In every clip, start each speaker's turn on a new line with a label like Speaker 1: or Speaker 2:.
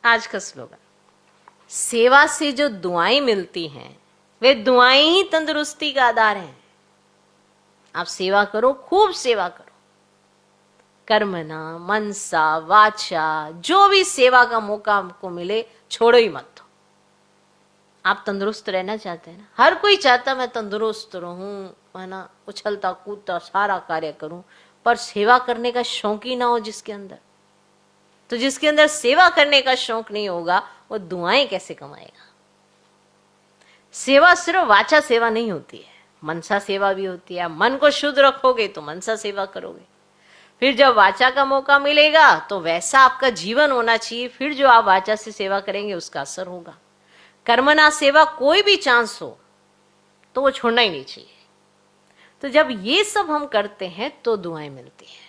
Speaker 1: आज का स्लोगन, सेवा से जो दुआएं मिलती हैं वे दुआएं ही तंदुरुस्ती का आधार हैं। आप सेवा करो, खूब सेवा करो, कर्मणा मनसा वाचा, जो भी सेवा का मौका आपको मिले छोड़ो ही मत। आप तंदुरुस्त रहना चाहते हैं ना, हर कोई चाहता मैं तंदुरुस्त रहूं, है ना, उछलता कूदता सारा कार्य करूं, पर सेवा करने का शौक ही ना हो जिसके अंदर, तो जिसके अंदर सेवा करने का शौक नहीं होगा वो दुआएं कैसे कमाएगा। सेवा सिर्फ वाचा सेवा नहीं होती है, मनसा सेवा भी होती है। मन को शुद्ध रखोगे तो मनसा सेवा करोगे, फिर जब वाचा का मौका मिलेगा तो वैसा आपका जीवन होना चाहिए, फिर जो आप वाचा से सेवा करेंगे उसका असर होगा। कर्मना सेवा कोई भी चांस हो तो वो छोड़ना ही नहीं चाहिए। तो जब ये सब हम करते हैं तो दुआएं मिलती हैं।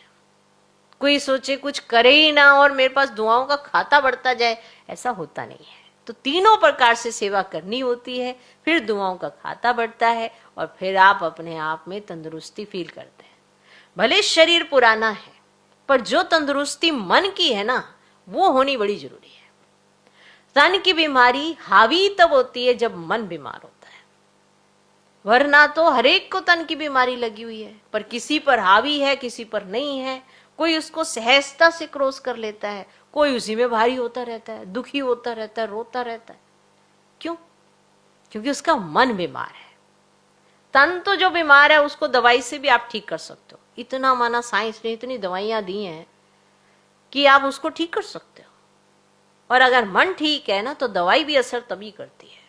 Speaker 1: कोई सोचे कुछ करे ही ना और मेरे पास दुआओं का खाता बढ़ता जाए, ऐसा होता नहीं है। तो तीनों प्रकार से सेवा करनी होती है, फिर दुआओं का खाता बढ़ता है और फिर आप अपने आप में तंदुरुस्ती फील करते हैं। भले शरीर पुराना है पर जो तंदुरुस्ती मन की है ना, वो होनी बड़ी जरूरी है। तन की बीमारी हावी तब होती है जब मन बीमार होता है, वरना तो हरेक को तन की बीमारी लगी हुई है, पर किसी पर हावी है किसी पर नहीं है। कोई उसको सहजता से क्रॉस कर लेता है, कोई उसी में भारी होता रहता है, दुखी होता रहता है, रोता रहता है। क्यों? क्योंकि उसका मन बीमार है। तन तो जो बीमार है उसको दवाई से भी आप ठीक कर सकते हो, इतना माना साइंस ने इतनी दवाइयां दी हैं कि आप उसको ठीक कर सकते हो। और अगर मन ठीक है ना तो दवाई भी असर तभी करती है,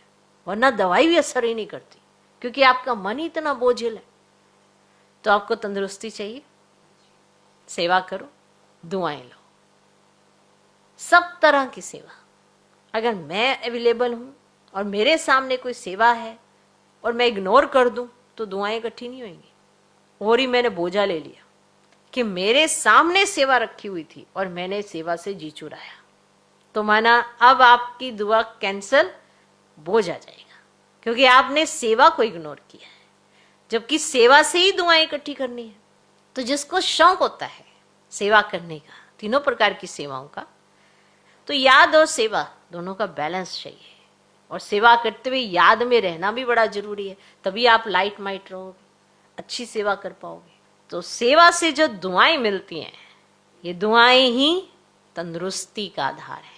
Speaker 1: वरना दवाई भी असर ही नहीं करती, क्योंकि आपका मन ही इतना बोझिल है। तो आपको तंदुरुस्ती चाहिए, सेवा करो, दुआएं लो, सब तरह की सेवा। अगर मैं अवेलेबल हूं और मेरे सामने कोई सेवा है और मैं इग्नोर कर दूं तो दुआएं इकट्ठी नहीं होंगी। और ही मैंने बोझा ले लिया कि मेरे सामने सेवा रखी हुई थी और मैंने सेवा से जी चुराया, तो माना अब आपकी दुआ कैंसल, बोझ आ जाएगा, क्योंकि आपने सेवा को इग्नोर किया है, जबकि सेवा से ही दुआएं इकट्ठी करनी है। तो जिसको शौक होता है सेवा करने का, तीनों प्रकार की सेवाओं का, तो याद और सेवा दोनों का बैलेंस चाहिए। और सेवा करते हुए याद में रहना भी बड़ा जरूरी है, तभी आप लाइट माइट रहोगे, अच्छी सेवा कर पाओगे। तो सेवा से जो दुआएं मिलती हैं, ये दुआएं ही तंदुरुस्ती का आधार है।